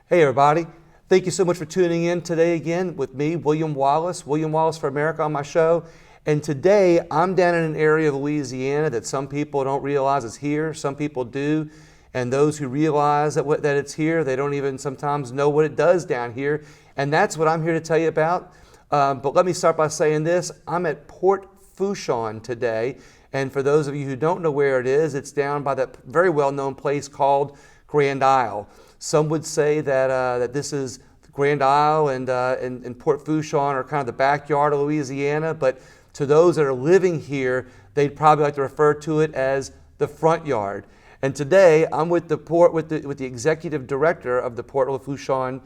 Hey everybody, thank you so much for tuning in today again with me, William Wallace for America on my show. And today I'm down in an area of Louisiana that some people don't realize is here, some people do. And those who realize that it's here, they don't even sometimes know what it does down here. And that's what I'm here to tell you about. But let me start by saying this, I'm at Port Fouchon today. And for those of you who don't know where it is, it's down by that very well-known place called Grand Isle. Some would say that this is Grand Isle and Port Fouchon are kind of the backyard of Louisiana, but to those that are living here, they'd probably like to refer to it as the front yard. And today, I'm with the executive director of the Port of Fouchon,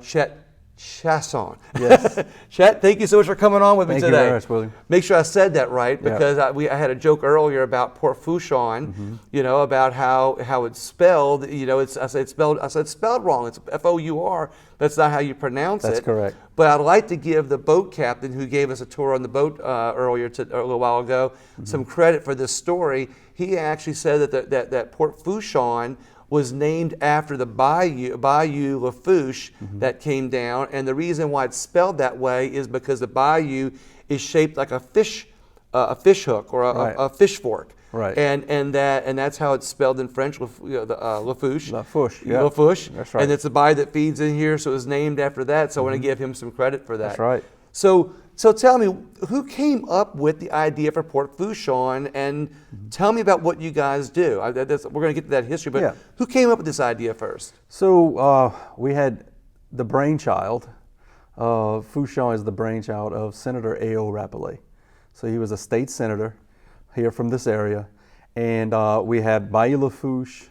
Chet Chiasson. Yes. Chet, thank you so much for coming on with me today. Thank you very much, William. Make sure I said that right, because I had a joke earlier about Port Fouchon, about how it's spelled. I said it's spelled wrong. It's F-O-U-R. That's not how you pronounce it. That's correct. But I'd like to give the boat captain who gave us a tour on the boat earlier, a little while ago, some credit for this story. He actually said that Port Fouchon was named after the Bayou Lafourche that came down, and the reason why it's spelled that way is because the bayou is shaped like a fish hook or a fish fork, right? And that's how it's spelled in French, Lafourche. Lafourche, yeah. Lafourche, that's right. And it's the bayou that feeds in here, so it was named after that. So I want to give him some credit for that. That's right. So tell me, who came up with the idea for Port Fouchon, and tell me about what you guys do. We're going to get to that history, but who came up with this idea first? So we had the brainchild. Fouchon is the brainchild of Senator A.O. Rapollet. So he was a state senator here from this area, and we had Bayou Lafourche,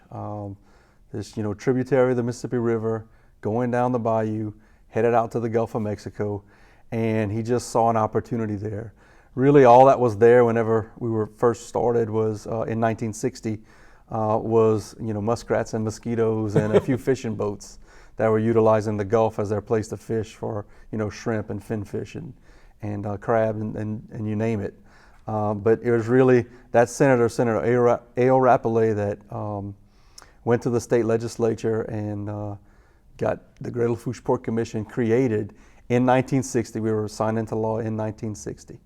this tributary of the Mississippi River, going down the bayou, headed out to the Gulf of Mexico. And he just saw an opportunity there. Really, all that was there whenever we were first started was in 1960 was muskrats and mosquitoes and a few fishing boats that were utilizing the Gulf as their place to fish for shrimp and finfish and crab and you name it. But it was really that Senator A.O. Rapollet that went to the state legislature and got the Greater Lafourche Port Commission created. In 1960, we were signed into law in 1960.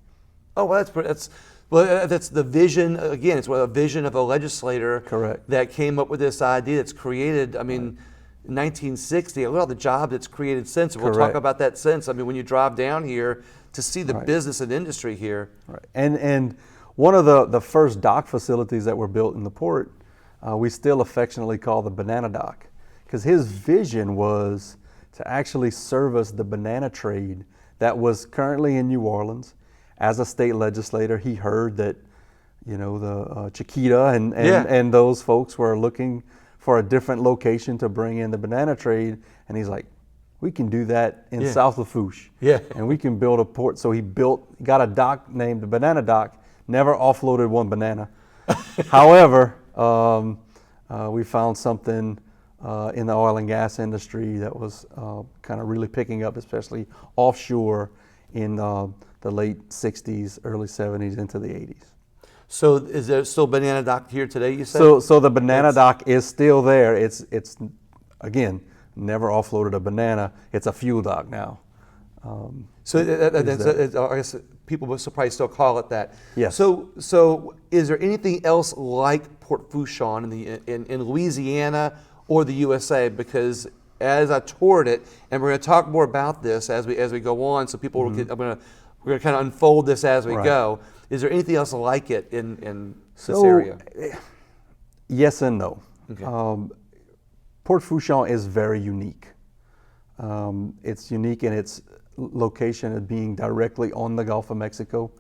Oh, well, that's the vision. Again, it's a vision of a legislator. Correct. That came up with this idea that's created. I mean, in 1960, look at all the jobs that's created since. We'll talk about that since. I mean, when you drive down here to see the business and industry here. Right. And one of the first dock facilities that were built in the port, we still affectionately call the banana dock, because his vision was to actually service the banana trade that was currently in New Orleans. As a state legislator, he heard that, the Chiquita and those folks were looking for a different location to bring in the banana trade, and he's like, we can do that in South Lafourche, and we can build a port. So he got a dock named the Banana Dock. Never offloaded one banana. However, we found something in the oil and gas industry that was kind of really picking up, especially offshore in the late 60s, early 70s into the 80s. So is there still Banana Dock here today, you said? So the Banana Dock is still there. It's again, never offloaded a banana. It's a fuel dock now. I guess people will probably still call it that. Yes. So is there anything else like Port Fouchon in Louisiana or the USA? Because as I toured it, and we're going to talk more about this as we go on, so people will get. We're going to kind of unfold this as we go. Is there anything else like it in this area? Yes and no. Okay. Port Fouchon is very unique. It's unique in its location of being directly on the Gulf of Mexico.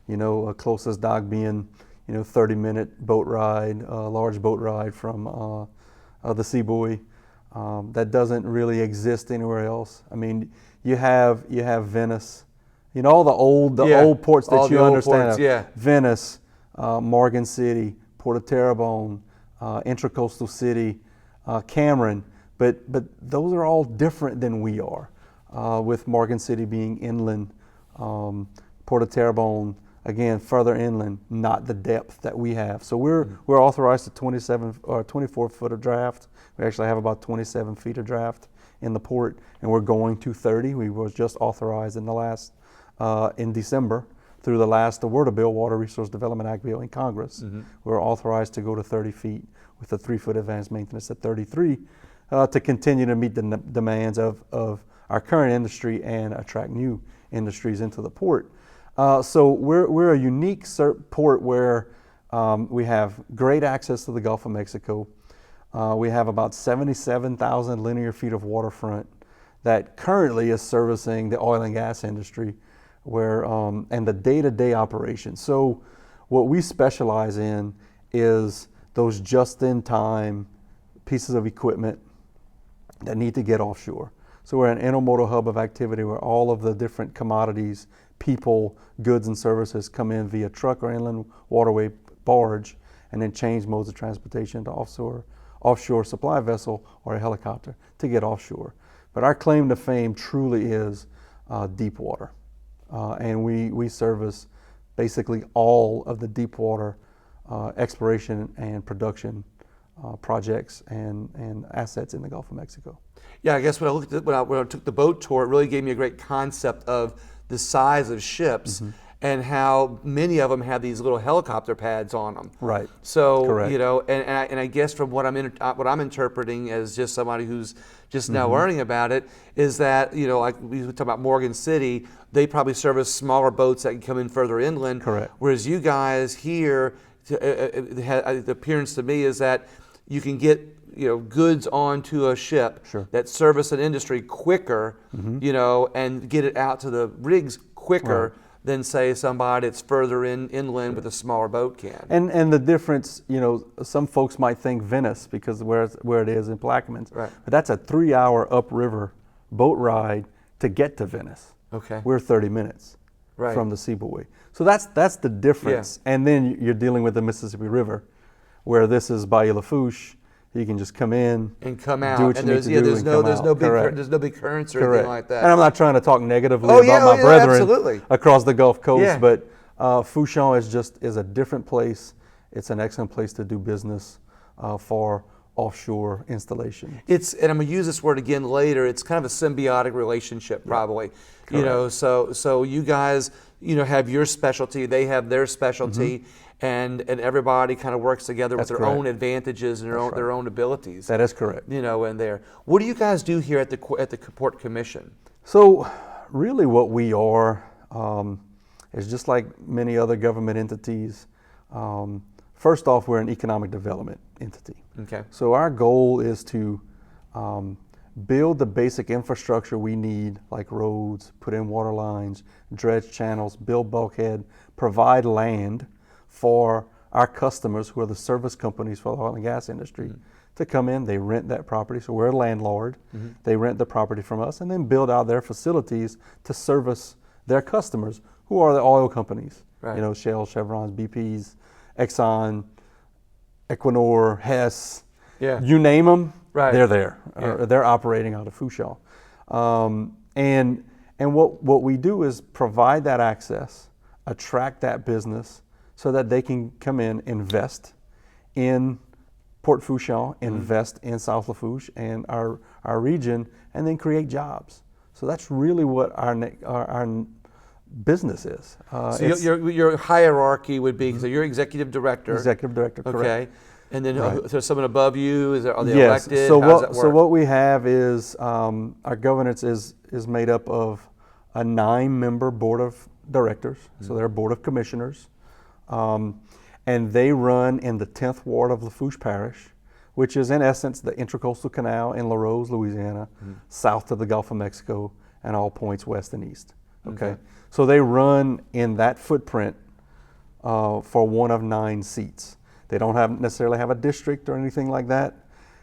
Closest dock being 30-minute boat ride, large boat ride from the sea buoy. That doesn't really exist anywhere else. I mean, you have Venice, all the old ports that you understand. Venice, Morgan City, Port of Terrebonne, Intracoastal City, Cameron, but those are all different than we are. With Morgan City being inland, Port of Terrebonne again further inland, not the depth that we have. So we're authorized to 27 or 24 foot of draft. We actually have about 27 feet of draft. in the port, and we're going to 30. We was just authorized in December through the last WRDA bill, Water Resource Development Act bill in Congress. We're authorized to go to 30 feet with a 3-foot advanced maintenance at 33 to continue to meet the demands of our current industry and attract new industries into the port. So we're a unique port where we have great access to the Gulf of Mexico. We have about 77,000 linear feet of waterfront that currently is servicing the oil and gas industry, where and the day-to-day operations. So what we specialize in is those just-in-time pieces of equipment that need to get offshore. So we're an intermodal hub of activity where all of the different commodities, people, goods, and services come in via truck or inland waterway barge, and then change modes of transportation to offshore supply vessel or a helicopter to get offshore. But our claim to fame truly is deep water. And we service basically all of the deep water exploration and production projects and assets in the Gulf of Mexico. Yeah, I guess when I took the boat tour, it really gave me a great concept of the size of ships and how many of them have these little helicopter pads on them. Right. So Correct. you know, and I guess from what I'm interpreting as just somebody who's just now learning about it is that, you know, like we talk about Morgan City, they probably service smaller boats that can come in further inland. Correct. Whereas you guys here, the appearance to me is that you can get, you know, goods onto a ship that service an industry quicker, you know, and get it out to the rigs quicker than say somebody that's further inland with a smaller boat can. And the difference, you know, some folks might think Venice because where it is in Plaquemines, but that's a 3-hour upriver boat ride to get to Venice. Okay. We're 30 minutes from the seaboard. So that's the difference. And then you're dealing with the Mississippi River, where this is Bayou Lafourche. You can just come in and come out. Do what you need to do there's no big currents or anything like that. And I'm not trying to talk negatively about my brethren across the Gulf Coast, but Fouchon is a different place. It's an excellent place to do business for offshore installation. And I'm gonna use this word again later. It's kind of a symbiotic relationship, probably. You know, so you guys, you know, have your specialty. They have their specialty. And everybody kind of works together with their own advantages and their own abilities. That is correct. You know, in there. What do you guys do here at the Port Commission? So, really, what we are is just like many other government entities. First off, we're an economic development entity. Okay. So our goal is to build the basic infrastructure we need, like roads, put in water lines, dredge channels, build bulkhead, provide land for our customers, who are the service companies for the oil and gas industry, to come in. They rent that property, so we're a landlord. They rent the property from us and then build out their facilities to service their customers, who are the oil companies. You know, Shell, Chevrons, BPs, Exxon, Equinor, Hess, you name them, they're there. They're operating out of Fouchon. And what we do is provide that access, attract that business, so that they can come in, invest in Port Fouchon, invest in South Lafourche and our region, and then create jobs. So that's really what our business is. So your hierarchy would be, so you're executive director. Executive director, correct. Okay. And then there's someone above you? Are they elected? So how does that work? So what we have is our governance is made up of a 9-member board of directors. So they're a board of commissioners. And they run in the 10th ward of Lafourche Parish, which is in essence the Intracoastal Canal in Larose, Louisiana, south to the Gulf of Mexico, and all points west and east. Okay. So they run in that footprint for one of 9 seats. They don't necessarily have a district or anything like that.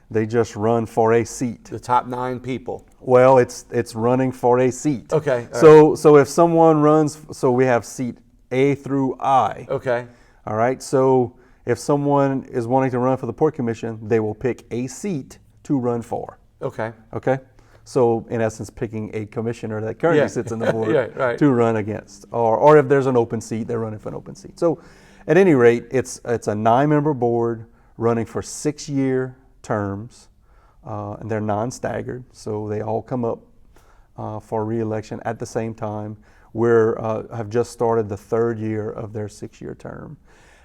They just run for a seat. The top 9 people. Well, it's running for a seat. Okay. So if someone runs, so we have seat A through I. Okay. All right. So if someone is wanting to run for the Port Commission, they will pick a seat to run for. Okay. Okay. So in essence, picking a commissioner that currently sits in the board to run against, or if there's an open seat, they're running for an open seat. So at any rate, it's a 9-member board running for 6-year terms. and they're non-staggered, so they all come up for re-election at the same time. Have just started the third year of their 6-year term.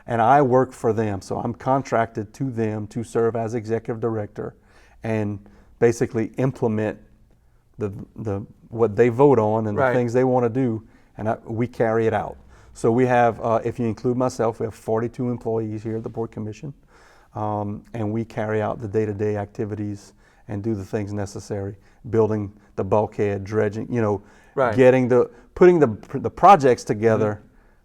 And I work for them, so I'm contracted to them to serve as executive director and basically implement the what they vote on and the things they want to do, and we carry it out. So we have, if you include myself, we have 42 employees here at the Port Commission, and we carry out the day-to-day activities and do the things necessary, building the bulkhead, dredging, putting the projects together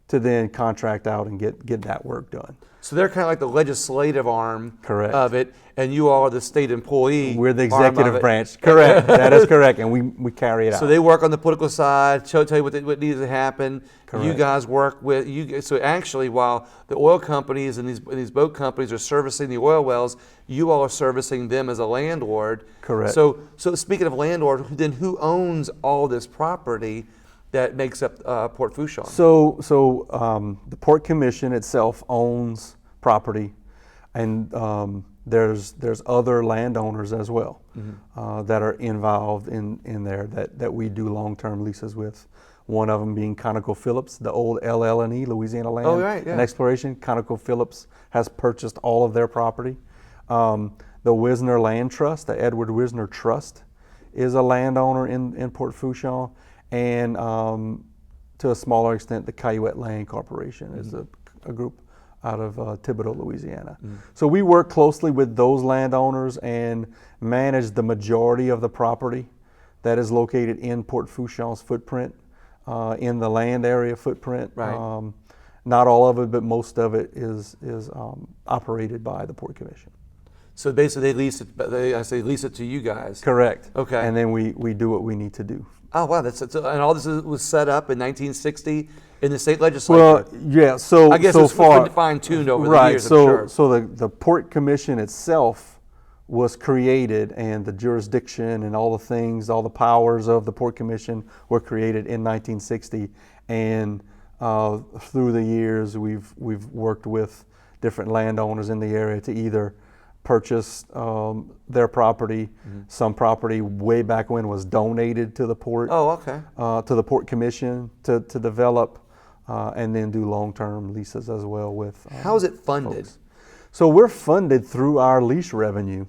to then contract out and get that work done. So they're kind of like the legislative arm Correct. of it, and you all are the state employee. We're the executive branch. Correct. That is correct, and we carry it out. So they work on the political side, tell you what needs to happen. Correct. You guys work with you. So actually, while the oil companies and these boat companies are servicing the oil wells, you all are servicing them as a landlord. Correct. So speaking of landlord, then who owns all this property that makes up Port Fouchon? So the Port Commission itself owns property, and there's other landowners as well that are involved in there that we do long-term leases with. One of them being ConocoPhillips, the old LL&E, Louisiana Land and Exploration. ConocoPhillips has purchased all of their property. The Wisner Land Trust, the Edward Wisner Trust, is a landowner in Port Fouchon. And to a smaller extent, the Caillouette Land Corporation is a group out of Thibodaux, Louisiana. So we work closely with those landowners and manage the majority of the property that is located in Port Fouchon's footprint, in the land area footprint. Right. Not all of it, but most of it is operated by the Port Commission. So basically, they lease it. Lease it to you guys. Correct. Okay. And then we do what we need to do. Oh wow! And all this was set up in 1960 in the state legislature. Well, yeah. So I guess so it's far been fine-tuned over the right. years. So I'm sure. so the Port Commission itself was created, and the jurisdiction and all the things, all the powers of the Port Commission were created in 1960. And through the years, we've worked with different landowners in the area to either purchase their property. Some property way back when was donated to the port. Oh, okay. To the Port Commission to develop, and then do long-term leases as well with. How is it funded? Folks. So we're funded through our lease revenue,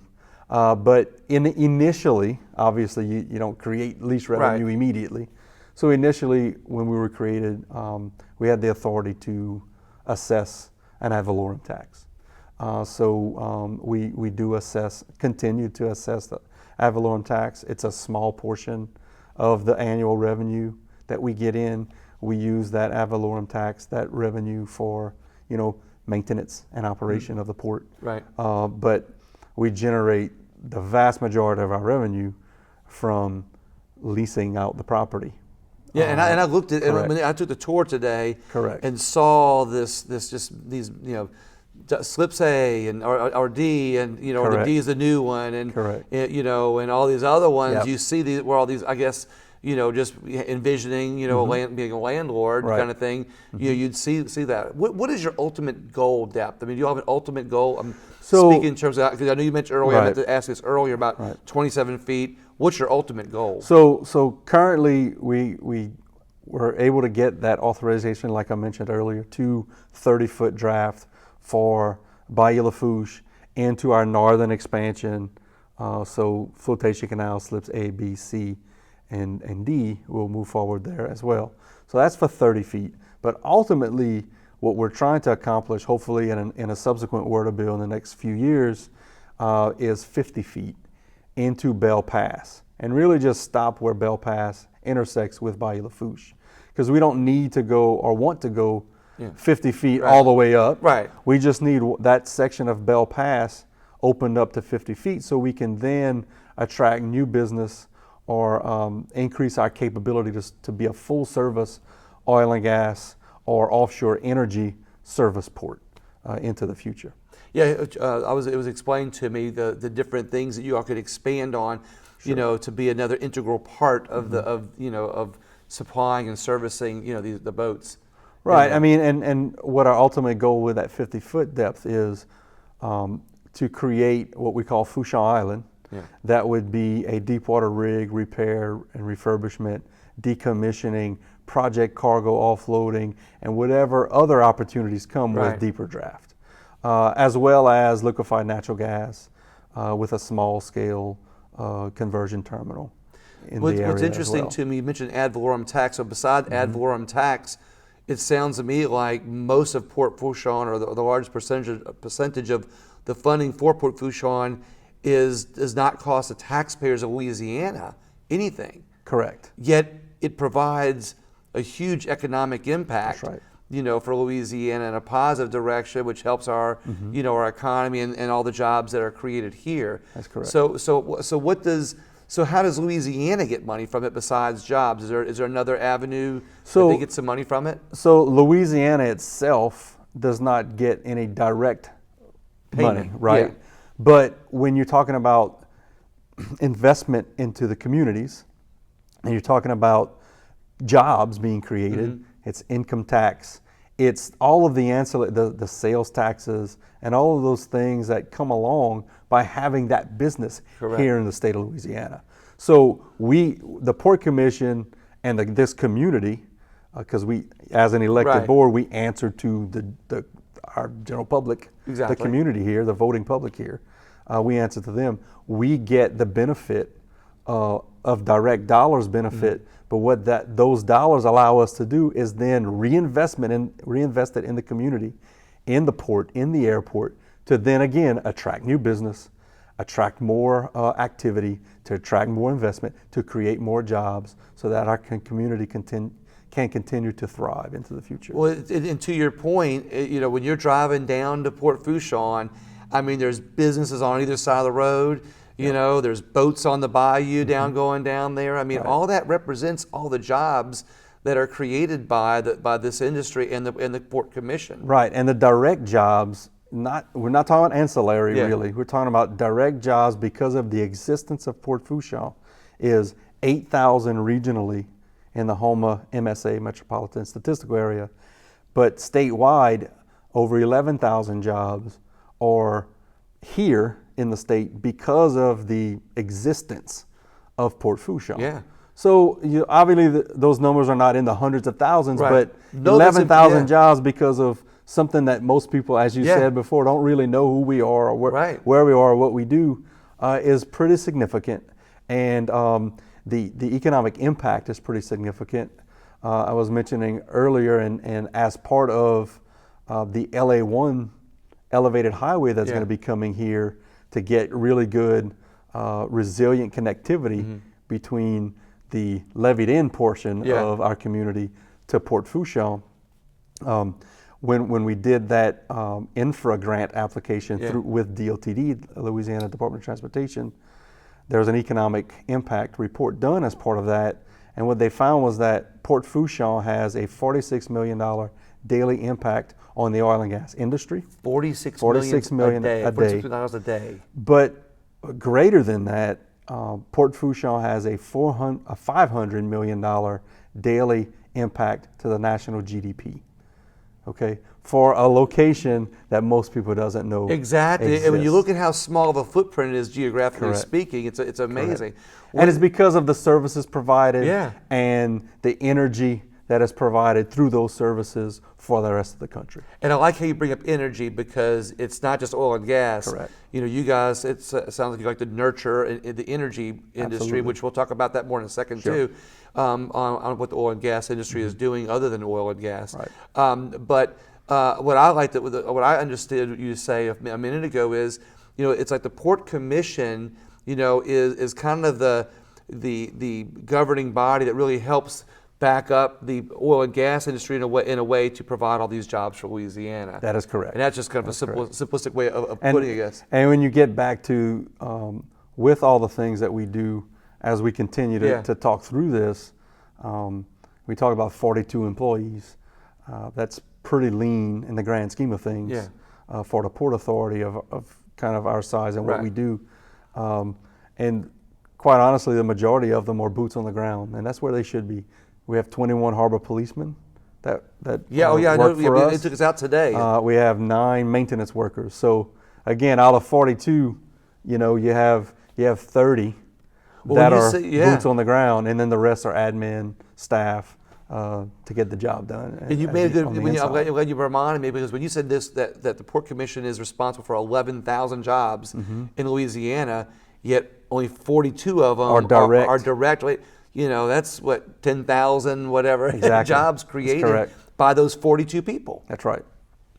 but initially, obviously, you don't create lease revenue immediately. So initially, when we were created, we had the authority to assess an ad valorem tax. So we do continue to assess the ad valorem tax. It's a small portion of the annual revenue that we get in. We use that ad valorem tax, that revenue, for maintenance and operation of the port. Right. But we generate the vast majority of our revenue from leasing out the property. Yeah, and I looked at. I took the tour today. Correct. And saw these slips A and or D, and the D is the new one, and Correct. And all these other ones. Yep. You see where all these, I guess, just envisioning, being a landlord kind of thing. You'd see that. What is your ultimate goal depth? I mean, do you have an ultimate goal? I'm speaking in terms of, because I know you mentioned earlier. I meant to ask this earlier about 27 feet. What's your ultimate goal? So currently we were able to get that authorization, like I mentioned earlier, to 30-foot draft for Bayou Lafourche into our northern expansion. So flotation canal slips A, B, C, and D will move forward there as well. So that's for 30 feet. But ultimately, what we're trying to accomplish, hopefully in a subsequent water bill in the next few years, is 50 feet into Belle Pass, and really just stop where Belle Pass intersects with Bayou Lafourche, because we don't need to go or want to go 50 feet all the way up. Right. We just need that section of Belle Pass opened up to 50 feet so we can then attract new business or increase our capability to be a full service oil and gas or offshore energy service port into the future. Yeah, it was explained to me the different things that you all could expand on, to be another integral part of of supplying and servicing the boats. Right. I mean, and what our ultimate goal with that 50-foot depth is to create what we call Fouchon Island, Yeah. That would be a deep water rig repair and refurbishment, decommissioning, project cargo offloading, and whatever other opportunities come Right. with deeper draft, as well as liquefied natural gas with a small scale conversion terminal in the area What's as interesting well. to me, you mentioned ad valorem tax. So beside ad valorem tax, it sounds to me like most of Port Fouchon, or the largest percentage of the funding for Port Fouchon, does not cost the taxpayers of Louisiana anything. Correct. Yet it provides a huge economic impact. That's right. For Louisiana in a positive direction, which helps our, our economy and all the jobs that are created here. That's correct. So how does Louisiana get money from it besides jobs? Is there another avenue that So- they get some money from it? So Louisiana itself does not get any direct money, Payment, right? yeah. But when you're talking about investment into the communities, and you're talking about jobs being created, it's income tax, it's all of the ancillary, the sales taxes, and all of those things that come along by having that business Correct. here in the state of Louisiana. So the Port Commission and this community, because we, as an elected Right. board, we answer to our general public, Exactly. the community here, the voting public here. We answer to them. We get the benefit of direct dollars benefit, but what those dollars allow us to do is then reinvest it in the community, in the port, in the airport, to then again attract new business, attract more activity, to attract more investment, to create more jobs, so that our community can continue to thrive into the future. Well, and to your point, when you're driving down to Port Fouchon, I mean, there's businesses on either side of the road. There's boats on the bayou going down there. I mean, Right. all that represents all the jobs that are created by this industry and the Port Commission. Right, and the direct jobs, we're not talking about ancillary Yeah. really. We're talking about direct jobs because of the existence of Port Fouchon is 8,000 regionally in the Houma MSA, Metropolitan Statistical Area, but statewide over 11,000 jobs are here in the state because of the existence of Port Fouchon. Yeah. So obviously those numbers are not in the hundreds of thousands, Right. but No, that's 11,000 yeah. jobs because of something that most people, as you Yeah. said before, don't really know who we are or Right. where we are or what we do is pretty significant. And the economic impact is pretty significant. I was mentioning earlier, and as part of the LA1 elevated highway that's Yeah. going to be coming here to get really good resilient connectivity between the levied-in portion Yeah. of our community to Port Fouchon. When we did that infra grant application Yeah. with DOTD, Louisiana Department of Transportation, there was an economic impact report done as part of that, and what they found was that Port Fouchon has a $46 million daily impact on the oil and gas industry. 46 million a day. a day. $46 a day. But greater than that, Port Fouchon has a $500 million daily impact to the national GDP. Okay, for a location that most people doesn't know Exactly. And when you exists. look at how small of a footprint it is geographically Correct. speaking, it's amazing. And it's because of the services provided Yeah. and the energy that is provided through those services for the rest of the country. And I like how you bring up energy, because it's not just oil and gas. Correct. You guys, it sounds like you like to nurture in the energy industry, Absolutely. which we'll talk about that more in a second Sure. too, on what the oil and gas industry is doing other than oil and gas. Right. But what I understood you say a minute ago is, it's like the Port Commission, is kind of the governing body that really helps back up the oil and gas industry in a way to provide all these jobs for Louisiana. That is correct. And that's just kind of a simplistic way of And- putting it, I guess. And when you get back to, with all the things that we do, as we continue Yeah. to talk through this, we talk about 42 employees. That's pretty lean in the grand scheme of things Yeah. for the Port Authority of kind of our size and what Right. we do. And quite honestly, the majority of them are boots on the ground, and that's where they should be. We have 21 harbor policemen that Yeah, I know. work for us. They took us out today. We have 9 maintenance workers. So again, out of 42, you you have 30 Well, that when you are say- yeah. boots on the ground, and then the rest are admin staff to get the job done. And you as made a good. on the I'm inside. glad you reminded me, because when you said this, that the Port Commission is responsible for 11,000 jobs in Louisiana, yet only 42 of them Are direct. Are direct. You know, that's what 10,000 whatever Exactly. jobs That's created correct. by those 42 people. That's right.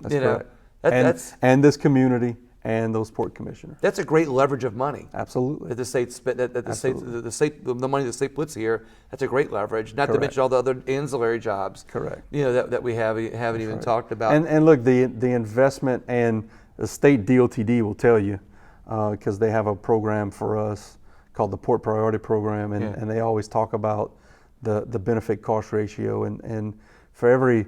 That's You know, correct. that's- and this community and those port commissioners. That's a great leverage of money. Absolutely. That the state, that the state, Absolutely. the state, the money the state puts here, that's a great leverage. Not to Correct. mention all the other ancillary jobs. Correct. You know that we haven't even right. talked about. And look, the investment, and the state DOTD will tell you, because they have a program for us called the Port Priority Program, and, Yeah. and they always talk about the benefit cost ratio, and for every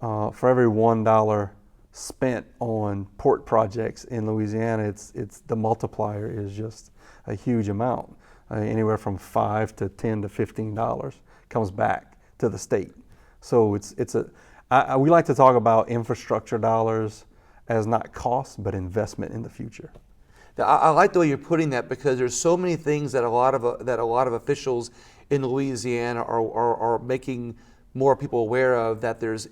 $1 spent on port projects in Louisiana, it's the multiplier is just a huge amount, anywhere from $5 to $10 to $15 comes back to the state. So we like to talk about infrastructure dollars as not cost, but investment in the future. I like the way you're putting that, because there's so many things that a lot of officials in Louisiana are making more people aware of. That there's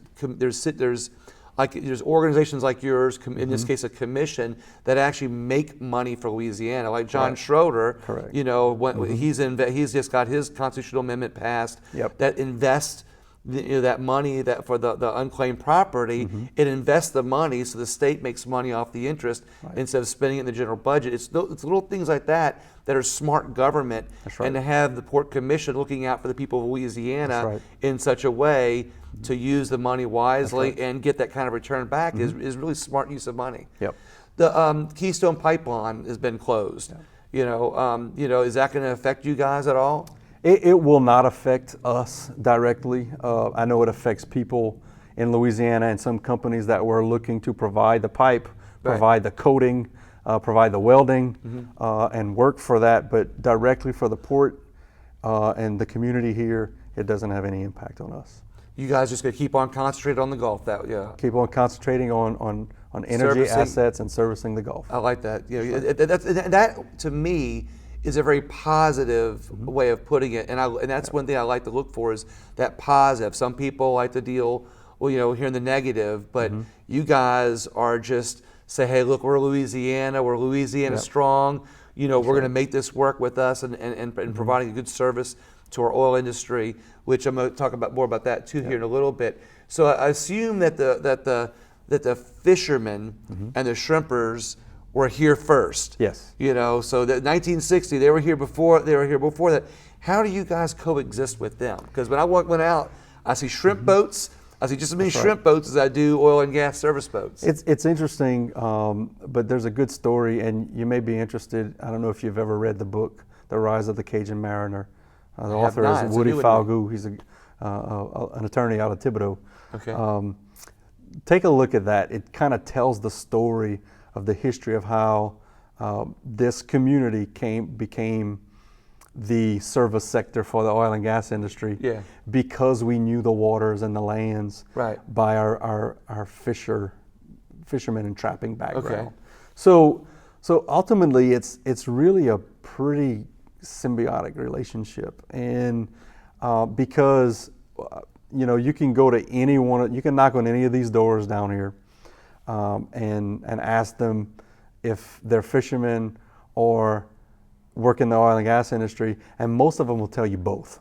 organizations like yours, in this case a commission, that actually make money for Louisiana, like John Correct. Schroeder. Correct. You know, he's just got his constitutional amendment passed. Yep. That invests that money that for the unclaimed property. It invests the money so the state makes money off the interest instead of spending it in the general budget. It's little things like that that are smart government. That's right. And to have the Port Commission looking out for the people of Louisiana That's right. in such a way to use the money wisely and get that kind of return back is really smart use of money. Yep. The Keystone Pipeline has been closed. You know, is that going to affect you guys at all? It will not affect us directly. I know it affects people in Louisiana and some companies that were looking to provide the pipe, provide the coating, provide the welding, and work for that. But directly for the port and the community here, it doesn't have any impact on us. You guys just going to keep on concentrating on the Gulf. Keep on concentrating on energy assets and servicing the Gulf. I like that. You know, that to me is a very positive way of putting it, and that's one thing I like to look for, is that positive. Some people like to deal, well, you know, hearing the negative, but you guys are just say, hey, look, we're Louisiana strong. You know, we're going to make this work with us, and providing a good service to our oil industry, which I'm going to talk about more about that too here in a little bit. So I assume that the fishermen and the shrimpers were here first. Yes. You know, so that 1960 they were here before that. How do you guys coexist with them? Because when I went out, I see shrimp boats. I see just as many shrimp boats as I do oil and gas service boats. It's interesting, but there's a good story, and you may be interested. I don't know if you've ever read the book, The Rise of the Cajun Mariner. The author is Woody Falgoux. He's an attorney out of Thibodeau. Okay. Take a look at that. It kind of tells the story of the history of how this community became the service sector for the oil and gas industry, because we knew the waters and the lands by our fishermen and trapping background. Okay. So ultimately, it's really a pretty symbiotic relationship, and because you know, you can go to you can knock on any of these doors down here, and ask them if they're fishermen or work in the oil and gas industry, and most of them will tell you both.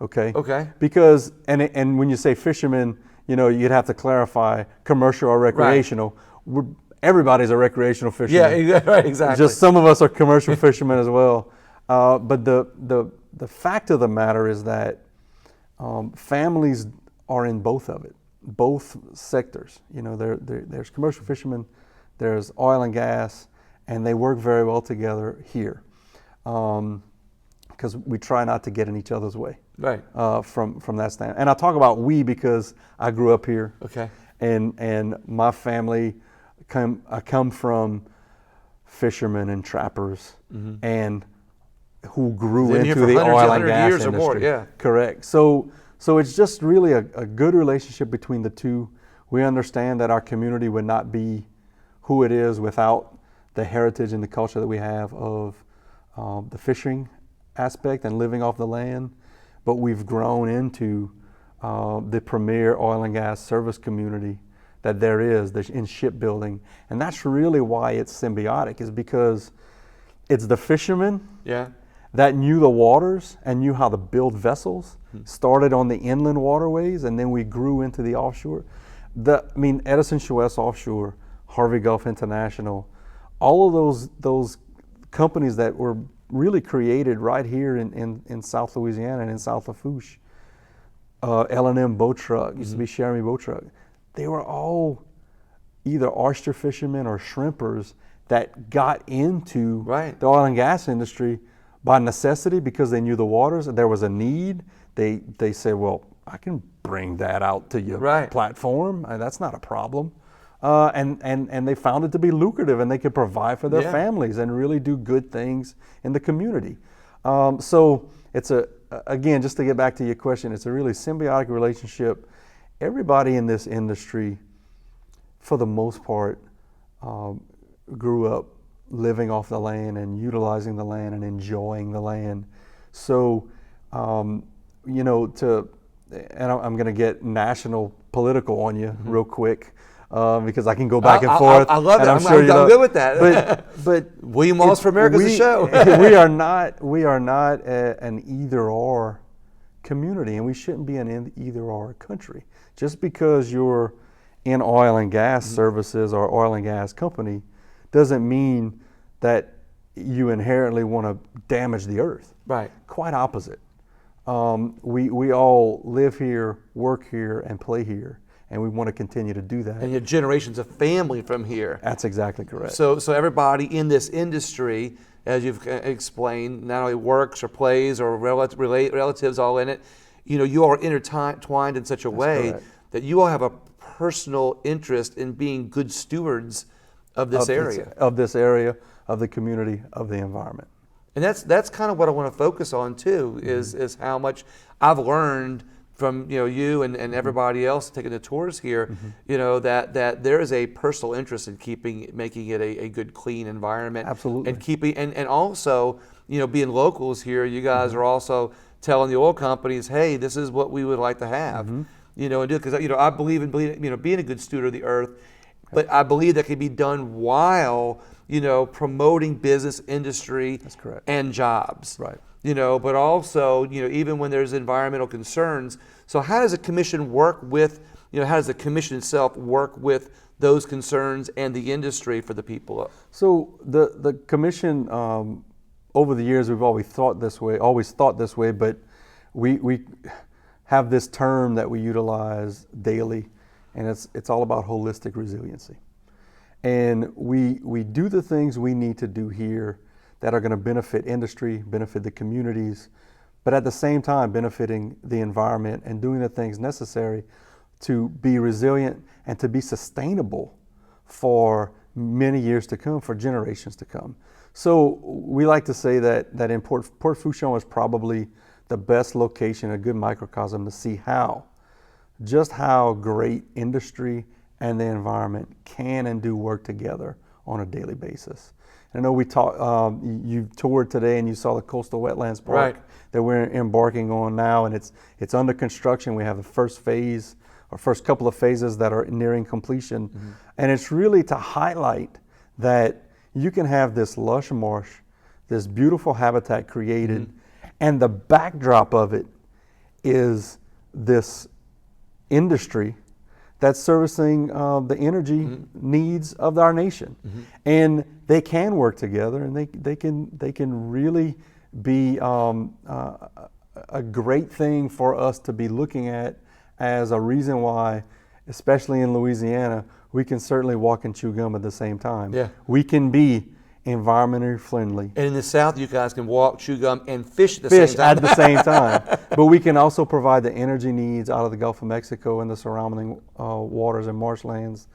Okay. Okay. Because and when you say fishermen, you know, you'd have to clarify commercial or recreational. Everybody's a recreational fisherman. Yeah, right, exactly. Just some of us are commercial fishermen as well. But the fact of the matter is that families are in both of it, both sectors. You know, there's commercial fishermen, there's oil and gas, and they work very well together here, because we try not to get in each other's way. Right. From that stand. And I talk about we because I grew up here. Okay. And my family I come from fishermen and trappers, and who grew into the oil and gas industry. Or more, yeah. Correct. So it's just really a good relationship between the two. We understand that our community would not be who it is without the heritage and the culture that we have of the fishing aspect and living off the land, but we've grown into the premier oil and gas service community that there is in shipbuilding. And that's really why it's symbiotic, is because it's the fishermen that knew the waters and knew how to build vessels, started on the inland waterways, and then we grew into the offshore. Edison Schwess Offshore, Harvey Gulf International, all of those companies that were really created right here in South Louisiana and in South Lafourche. L&M Boat Truck, used to be Cherami Boat Truck. They were all either oyster fishermen or shrimpers that got into the oil and gas industry by necessity because they knew the waters and there was a need. They said, well, I can bring that out to your platform. That's not a problem. And they found it to be lucrative, and they could provide for their families and really do good things in the community. So it's again, just to get back to your question, it's a really symbiotic relationship. Everybody in this industry, for the most part, grew up living off the land and utilizing the land and enjoying the land. So, and I'm going to get national political on you real quick. Because I can go back and forth. I love it. I'm good with that. But William Wallace for America is a show. we are not an either-or community, and we shouldn't be an either-or country. Just because you're in oil and gas services or oil and gas company doesn't mean that you inherently want to damage the earth. Right. Quite opposite. We all live here, work here, and play here. And we want to continue to do that. And you have generations of family from here. That's exactly correct. So everybody in this industry, as you've explained, not only works or plays or relatives all in it, you all are intertwined in such a way that you all have a personal interest in being good stewards of this area. Of this area, of the community, of the environment. And that's kind of what I want to focus on too, is how much I've learned from you and everybody else taking the tours here, that there is a personal interest in making it a good, clean environment. Absolutely. And keeping and also being locals here, you guys are also telling the oil companies, hey, this is what we would like to have, and do because I believe in being a good steward of the earth, but I believe that can be done while promoting business, industry, That's correct. and jobs. Right. But also, even when there's environmental concerns. So how does the commission work with, how does the commission itself work with those concerns and the industry for the people? So the commission, over the years, we've always thought this way, but we have this term that we utilize daily, and it's all about holistic resiliency. And we do the things we need to do here that are going to benefit industry, benefit the communities, but at the same time benefiting the environment and doing the things necessary to be resilient and to be sustainable for many years to come, for generations to come. So we like to say that in Port Fouchon is probably the best location, a good microcosm to see just how great industry and the environment can and do work together on a daily basis. I know you toured today and you saw the Coastal Wetlands Park that we're embarking on now, and it's under construction. We have the first phase, or first couple of phases that are nearing completion. And it's really to highlight that you can have this lush marsh, this beautiful habitat created, and the backdrop of it is this industry that's servicing the energy needs of our nation. And they can work together, and they can really be a great thing for us to be looking at as a reason why, especially in Louisiana, we can certainly walk and chew gum at the same time. Yeah. We can be environmentally friendly. And in the South, you guys can walk, chew gum, and fish at the same time. But we can also provide the energy needs out of the Gulf of Mexico and the surrounding waters and marshlands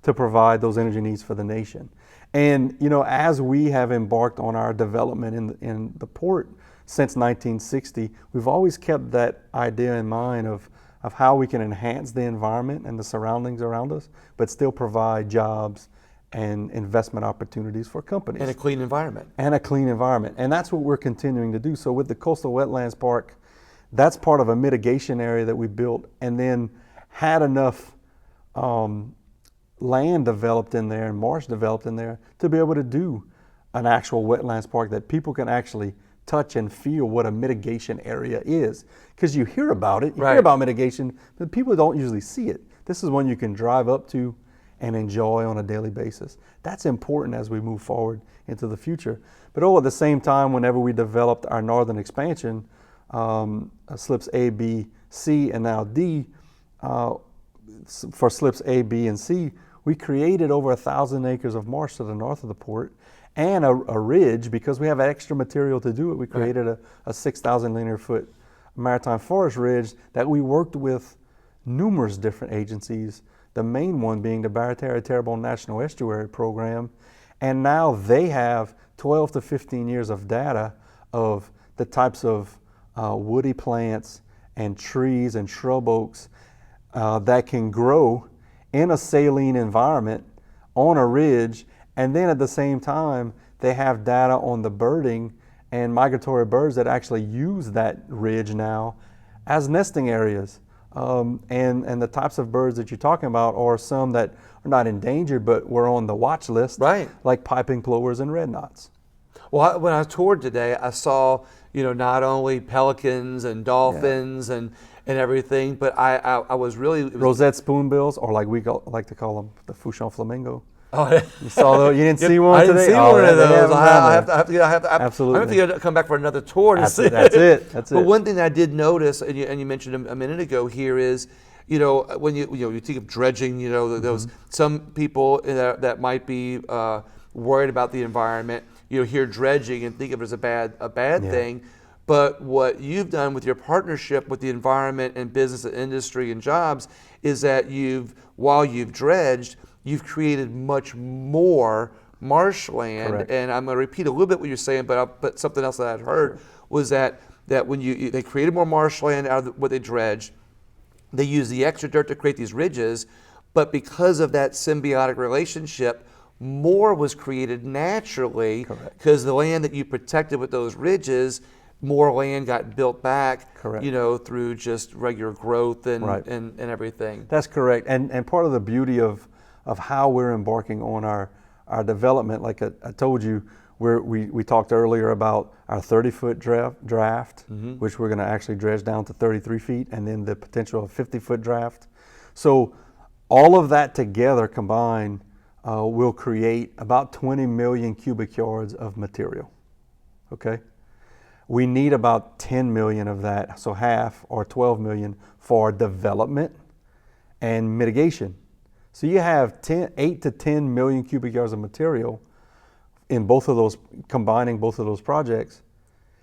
to provide those energy needs for the nation. And as we have embarked on our development in the port since 1960, we've always kept that idea in mind of how we can enhance the environment and the surroundings around us, but still provide jobs and investment opportunities for companies. And a clean environment. And a clean environment. And that's what we're continuing to do. So with the Coastal Wetlands Park, that's part of a mitigation area that we built, and then had enough land developed in there and marsh developed in there to be able to do an actual wetlands park that people can actually touch and feel what a mitigation area is. Because you hear about it, you hear about mitigation, but people don't usually see it. This is one you can drive up to and enjoy on a daily basis. That's important as we move forward into the future. But at the same time, whenever we developed our northern expansion, slips A, B, C, and now D, for slips A, B, and C, we created over 1,000 acres of marsh to the north of the port, and a ridge. Because we have extra material to do it, we created a 6,000 linear foot maritime forest ridge that we worked with numerous different agencies, the main one being the Barataria-Terrebonne National Estuary Program. And now they have 12 to 15 years of data of the types of woody plants and trees and shrub oaks that can grow in a saline environment on a ridge. And then at the same time, they have data on the birding and migratory birds that actually use that ridge now as nesting areas. And the types of birds that you're talking about are some that are not endangered, but were on the watch list, like piping plovers and red knots. Well, when I toured today, I saw, not only pelicans and dolphins and everything, but I was really... Rosette spoonbills, or like we like to call them, the Fouchon flamingo. Oh, you saw those? You didn't see one today? I didn't see one of those. I have to Absolutely. I have to come back for another tour to see. That's it. But one thing I did notice, and you mentioned a minute ago here, is when you think of dredging, those some people that might be worried about the environment, hear dredging and think of it as a bad thing. But what you've done with your partnership with the environment and business and industry and jobs is that while you've dredged, you've created much more marshland. Correct. And I'm going to repeat a little bit what you're saying, but something else that I'd heard was that when they created more marshland out of what they dredged, they used the extra dirt to create these ridges, but because of that symbiotic relationship, more was created naturally because the land that you protected with those ridges, more land got built back, through just regular growth and everything. That's correct. And part of the beauty of how we're embarking on our development, like I told you, we talked earlier about our 30-foot draft, which we're going to actually dredge down to 33 feet, and then the potential of 50-foot draft. So all of that together combined will create about 20 million cubic yards of material. Okay? We need about 10 million of that, so half, or 12 million, for development and mitigation. So you have 8 to 10 million cubic yards of material in both of those, combining both of those projects,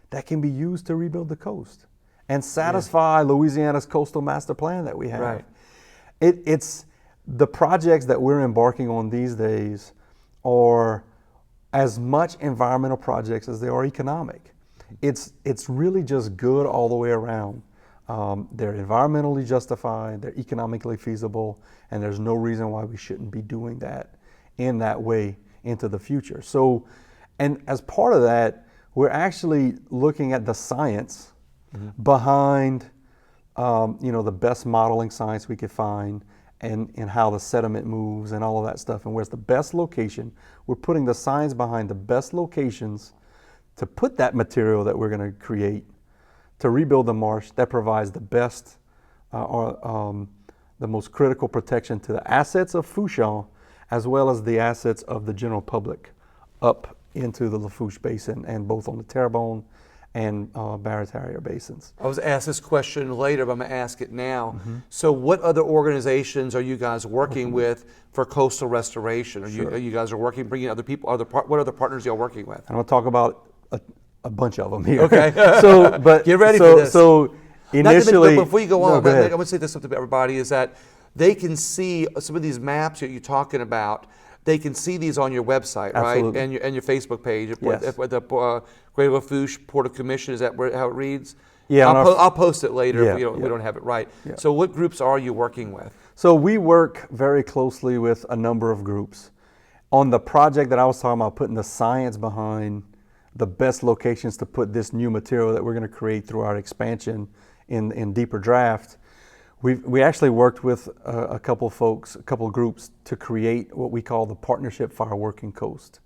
that can be used to rebuild the coast and satisfy Louisiana's coastal master plan that we have. Right. It's the projects that we're embarking on these days are as much environmental projects as they are economic. It's really just good all the way around. They're environmentally justified, they're economically feasible, and there's no reason why we shouldn't be doing that in that way into the future. So, and as part of that, we're actually looking at the science behind, the best modeling science we could find, and how the sediment moves and all of that stuff, and where's the best location. We're putting the science behind the best locations to put that material that we're going to create to rebuild the marsh that provides the best the most critical protection to the assets of Fouchon, as well as the assets of the general public up into the Lafourche Basin, and both on the Terrebonne and Barataria basins. I was asked this question later, but I'm going to ask it now. So what other organizations are you guys working with for coastal restoration? Are you guys working, bringing other people? What other partners are y'all working with? I'm going to talk about a bunch of them here. Okay. But get ready for this. So initially, before you go on, go ahead. I would say this to everybody, is that they can see some of these maps that you're talking about. They can see these on your website, Absolutely. right? And your Facebook page. Yes. The Greater Lafourche Port Commission, is that how it reads? Yeah. I'll post it later if we don't have it right. Yeah. So what groups are you working with? So we work very closely with a number of groups. on the project that I was talking about, putting the science behind the best locations to put this new material that we're going to create through our expansion in deeper draft, we actually worked with a couple folks, a couple groups to create what we call the Partnership for Our Working Coast.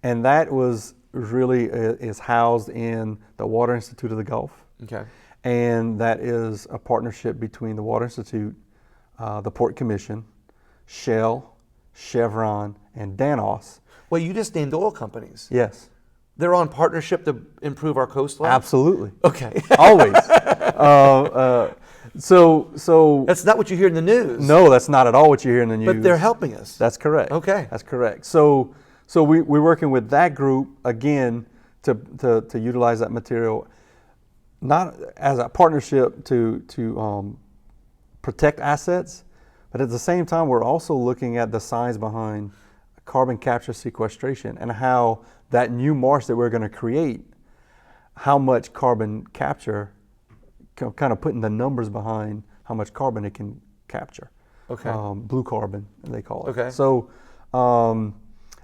And that was really is housed in the Water Institute of the Gulf. Okay. And that is a partnership between the Water Institute, the Port Commission, Shell, Chevron, and Danos. Well, you just named oil companies. Yes. They're on partnership to improve our coastline? Absolutely. Okay. Always. So That's not what you hear in the news. no, that's not at all what you hear in the news. But they're helping us. That's correct. Okay. That's correct. So we're working with that group again to utilize that material, not as a partnership to protect assets, but at the same time we're also looking at the science behind carbon capture sequestration and how that new marsh that we're going to create, how much carbon capture, kind of putting the numbers behind how much carbon it can capture. Okay. Blue carbon, they call it. Okay. So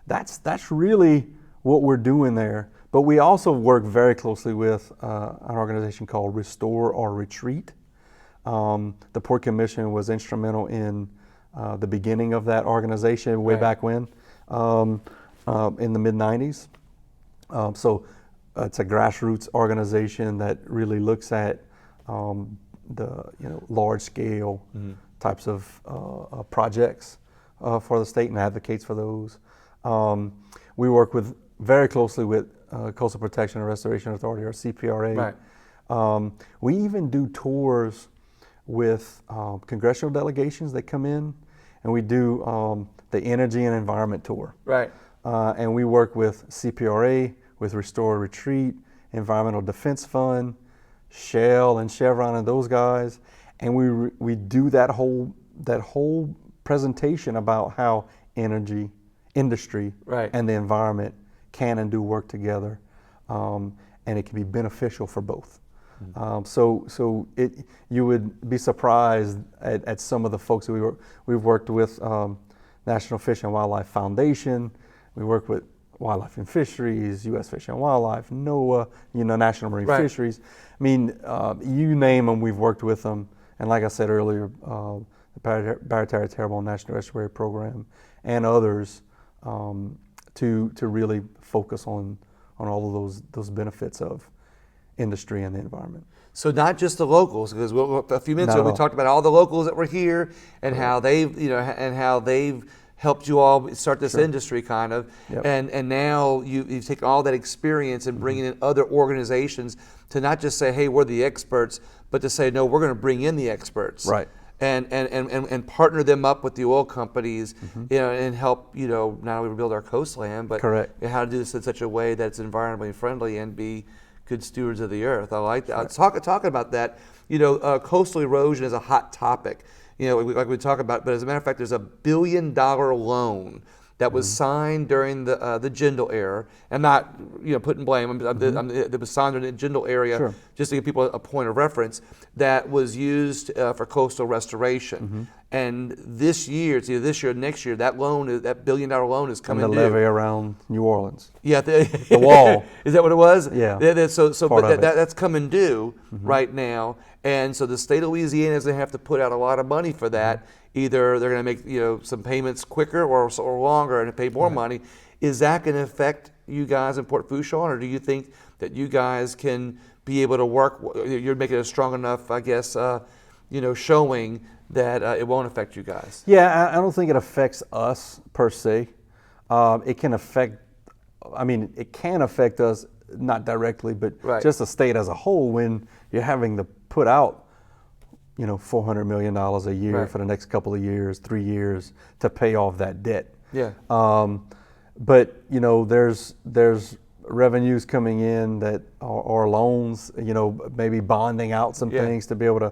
that's really what we're doing there. But we also work very closely with an organization called Restore or Retreat. The Port Commission was instrumental in the beginning of that organization way back when, in the mid-90s. So it's a grassroots organization that really looks at the large-scale types of projects for the state and advocates for those. We work very closely with Coastal Protection and Restoration Authority, or CPRA. Right. We even do tours with congressional delegations that come in, and we do the Energy and Environment Tour. Right. And we work with CPRA, with Restore Retreat, Environmental Defense Fund, Shell and Chevron and those guys, and we do that whole presentation about how energy, industry, Right. and the environment can and do work together, and it can be beneficial for both. So you would be surprised at some of the folks that we've worked with. National Fish and Wildlife Foundation. We work with Wildlife and Fisheries, U.S. Fish and Wildlife, NOAA, National Marine Right. Fisheries. I mean, you name them, we've worked with them. And like I said earlier, the Barataria Terrebonne National Estuary Program and others to really focus on all of those benefits of industry and the environment. So not just the locals, because a few minutes Not ago we at all. talked about all the locals that were here and how they've helped you all start this industry kind of, Yep. and now you've taken all that experience and bringing in other organizations to not just say, hey, we're the experts, but to say, no, we're going to bring in the experts, Right. and partner them up with the oil companies, and help not only rebuild our coastline, but Correct. how to do this in such a way that's environmentally friendly and be good stewards of the earth. I like that. Talking about that, coastal erosion is a hot topic. Like we talk about, but as a matter of fact, there's $1 billion loan that was signed during the Jindal era. I'm not, putting blame. It was signed during the Jindal era, Sure. just to give people a point of reference. That was used for coastal restoration. And this year, it's either this year or next year, that $1 billion loan is And coming the due. levee around New Orleans. Yeah, The wall. Is that what it was? Yeah. So Part but of it. that's coming due right now, and so the state of Louisiana is going to have to put out a lot of money for that. Either they're going to make some payments quicker or longer and pay more money. Is that going to affect you guys in Port Fouchon, or do you think that you guys can be able to work? You're making a strong enough, I guess, showing that it won't affect you guys. Yeah, I don't think it affects us per se. It can affect us not directly, but Right. just the state as a whole when you're having to put out, $400 million a year Right. for the next couple of years, 3 years to pay off that debt. Yeah. But there's revenues coming in that or loans, maybe bonding out some Yeah. things to be able to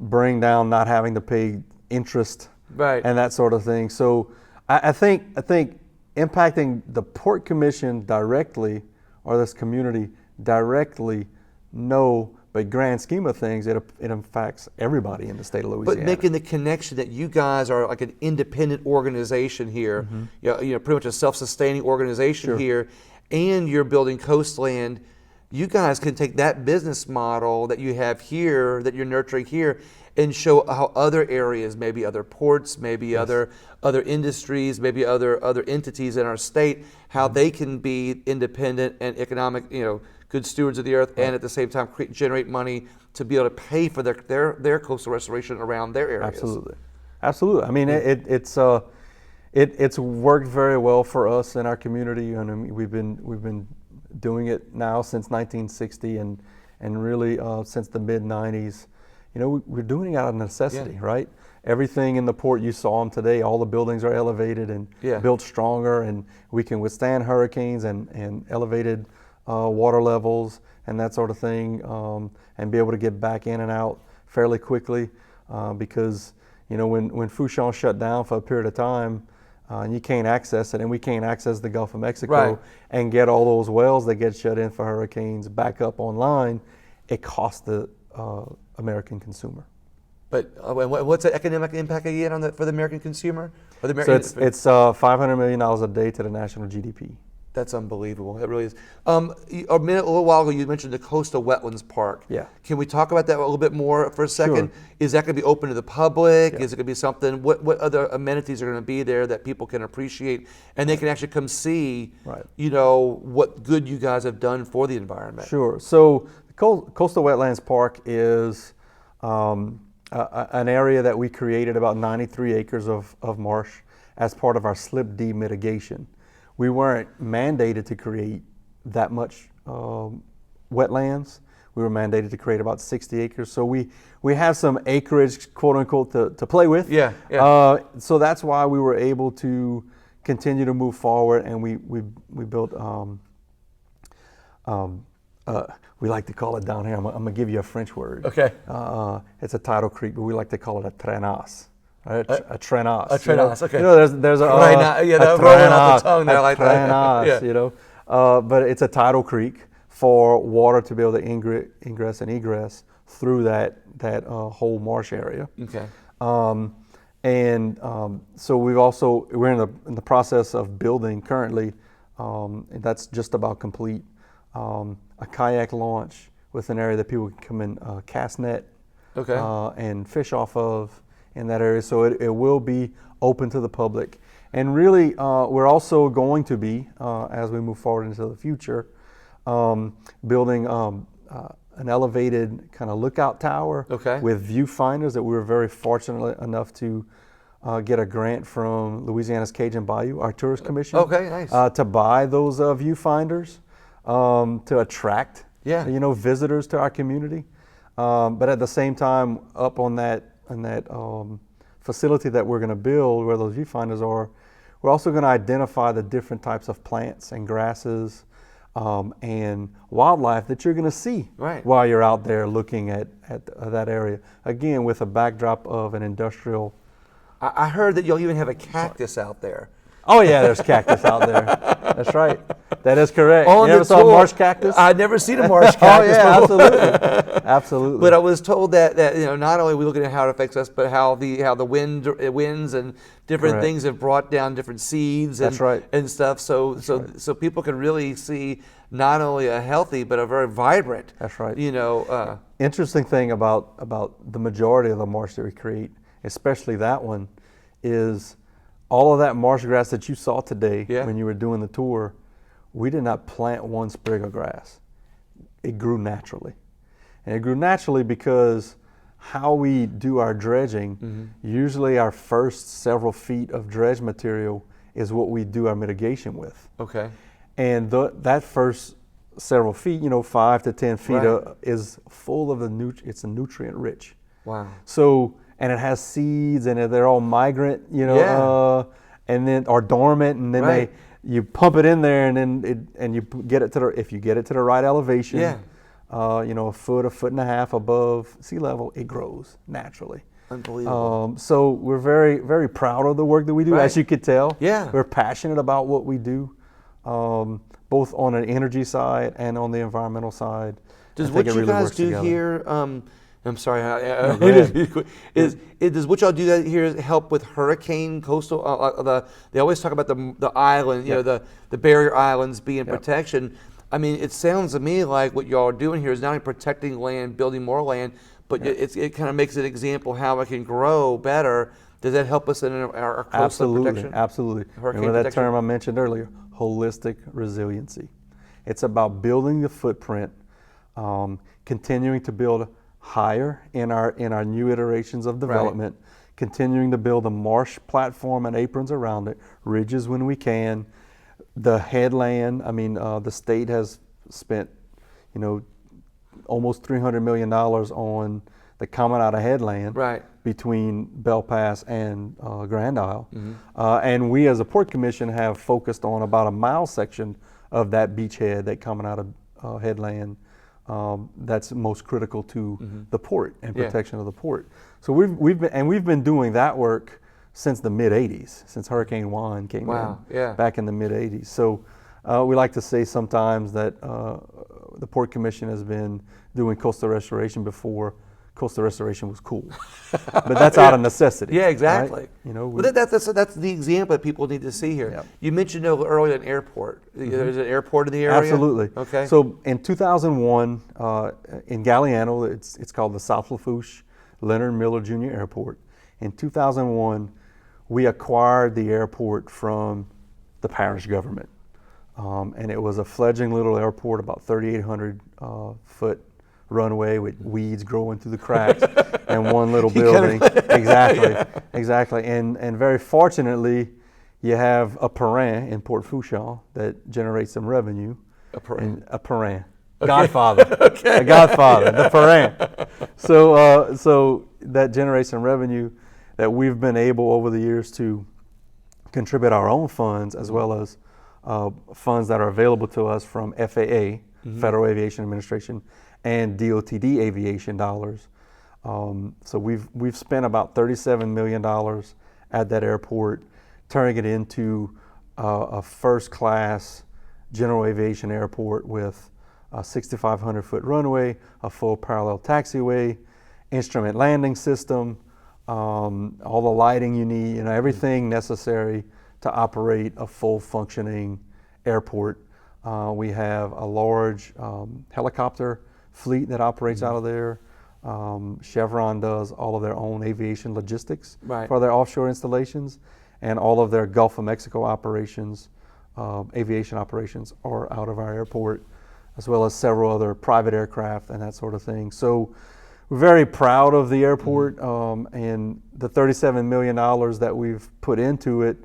bring down not having to pay interest Right. and that sort of thing. So I think impacting the Port Commission directly or this community directly, no, But grand scheme of things, it impacts everybody in the state of Louisiana. But making the connection that you guys are like an independent organization here, pretty much a self-sustaining organization here, and you're building coastland, you guys can take that business model that you have here, that you're nurturing here, and show how other areas, maybe other ports, maybe other industries, maybe other entities in our state, how they can be independent and economic, good stewards of the earth, and at the same time generate money to be able to pay for their coastal restoration around their areas. Absolutely. I mean, it's worked very well for us in our community, and we've been doing it now since 1960, and really since the mid 90s. We're doing it out of necessity, right? Everything in the port, you saw them today, all the buildings are elevated and built stronger, and we can withstand hurricanes and elevated water levels and that sort of thing, and be able to get back in and out fairly quickly, because when Fouchon shut down for a period of time, and you can't access it, and we can't access the Gulf of Mexico and get all those wells that get shut in for hurricanes back up online, it costs the American consumer. But what's the economic impact again for the American consumer? Or the So it's $500 million a day to the national GDP. That's unbelievable. It really is. A little while ago, you mentioned the Coastal Wetlands Park. Yeah. Can we talk about that a little bit more for a second? Sure. Is that going to be open to the public? Yeah. Is it going to be something? What other amenities are going to be there that people can appreciate, and they can actually come see? Right. What good you guys have done for the environment. Sure. So the Coastal Wetlands Park is an area that we created, about 93 acres of marsh, as part of our slip D mitigation. We weren't mandated to create that much wetlands. We were mandated to create about 60 acres. So we have some acreage, quote unquote, to play with. So that's why we were able to continue to move forward, and we built, we like to call it down here, I'm gonna give you a French word. Okay. It's a tidal creek, but we like to call it a trenasse. Right? A trenasse. A trenasse, okay. There's a that rolling off the tongue there, like that. Trenasse, but it's a tidal creek for water to be able to ingress and egress through that whole marsh area. Okay. So we're in the process of building currently, and that's just about complete, a kayak launch with an area that people can come in, cast net, and fish off of in that area. So it will be open to the public. And really, we're also going to be, as we move forward into the future, building an elevated kind of lookout tower with viewfinders that we were very fortunate enough to get a grant from Louisiana's Cajun Bayou, our tourist commission, to buy those viewfinders to attract visitors to our community. But at the same time, up on that facility that we're going to build, where those viewfinders are, we're also going to identify the different types of plants and grasses and wildlife that you're going to see while you're out there looking at that area. Again, with a backdrop of an industrial. I heard that you'll even have a cactus out there. Oh yeah, there's cactus out there. That's right. That is correct. You ever saw a marsh cactus? I'd never seen a marsh cactus before. Absolutely. But I was told that not only are we looking at how it affects us, but how the winds and different things have brought down different seeds and stuff. So people can really see not only a healthy but a very vibrant. That's right. Interesting thing about the majority of the marsh that we create, especially that one, is all of that marsh grass that you saw today when you were doing the tour. We did not plant one sprig of grass. It grew naturally. And it grew naturally because how we do our dredging, usually our first several feet of dredge material is what we do our mitigation with. Okay. And that first several feet, 5 to 10 feet is full of it's a nutrient rich. Wow. So, and it has seeds, and they're all migrant, and then are dormant, and then you pump it in there, and then you get it if you get it to the right elevation, a foot and a half above sea level, it grows naturally. Unbelievable. So we're very, very proud of the work that we do, as you could tell. Yeah. We're passionate about what we do, both on an energy side and on the environmental side. Does I what think it you really guys works do together. here? I'm sorry. No, go ahead. Does what y'all do that here help with hurricane coastal? They always talk about the island, you Yep. know, the barrier islands being Yep. protection. I mean, it sounds to me like what y'all are doing here is not only protecting land, building more land, but it kind of makes an example how it can grow better. Does that help us in our coastal Absolutely, protection? absolutely. Hurricane Remember that protection? term I mentioned earlier, holistic resiliency. It's about building the footprint, continuing to build higher in our new iterations of development, continuing to build a marsh platform and aprons around it, ridges when we can. The headland, I mean, the state has spent, almost $300 million on the Caminada headland between Bell Pass and Grand Isle. And we as a Port Commission have focused on about a mile section of that beachhead, that Caminada headland, that's most critical to the port and protection of the port. So we've been doing that work since the mid '80s, since Hurricane Juan came in back in the mid '80s. So we like to say sometimes that the Port Commission has been doing coastal restoration before coastal restoration was cool, but that's out of necessity. Yeah, exactly. Right? Well, that's the example that people need to see here. Yep. You mentioned earlier an airport. There's an airport in the area. Absolutely. Okay. So in 2001, in Galliano, it's called the South Lafourche Leonard Miller Jr. Airport. In 2001, we acquired the airport from the parish government, and it was a fledgling little airport, about 3,800 foot runway with weeds growing through the cracks and one little building. Exactly. And very fortunately, you have a parrain in Port Fouchon that generates some revenue. A parrain. Okay. Godfather. A godfather, the parrain. So that generates some revenue that we've been able over the years to contribute our own funds, as well as funds that are available to us from FAA, Federal Aviation Administration, and DOTD aviation dollars. So we've spent about $37 million at that airport, turning it into a first-class general aviation airport with a 6,500 foot runway, a full parallel taxiway, instrument landing system, all the lighting you need, everything necessary to operate a full functioning airport. We have a large helicopter fleet that operates out of there. Chevron does all of their own aviation logistics for their offshore installations, and all of their Gulf of Mexico operations, aviation operations, are out of our airport, as well as several other private aircraft and that sort of thing. So we're very proud of the airport, and the $37 million that we've put into it.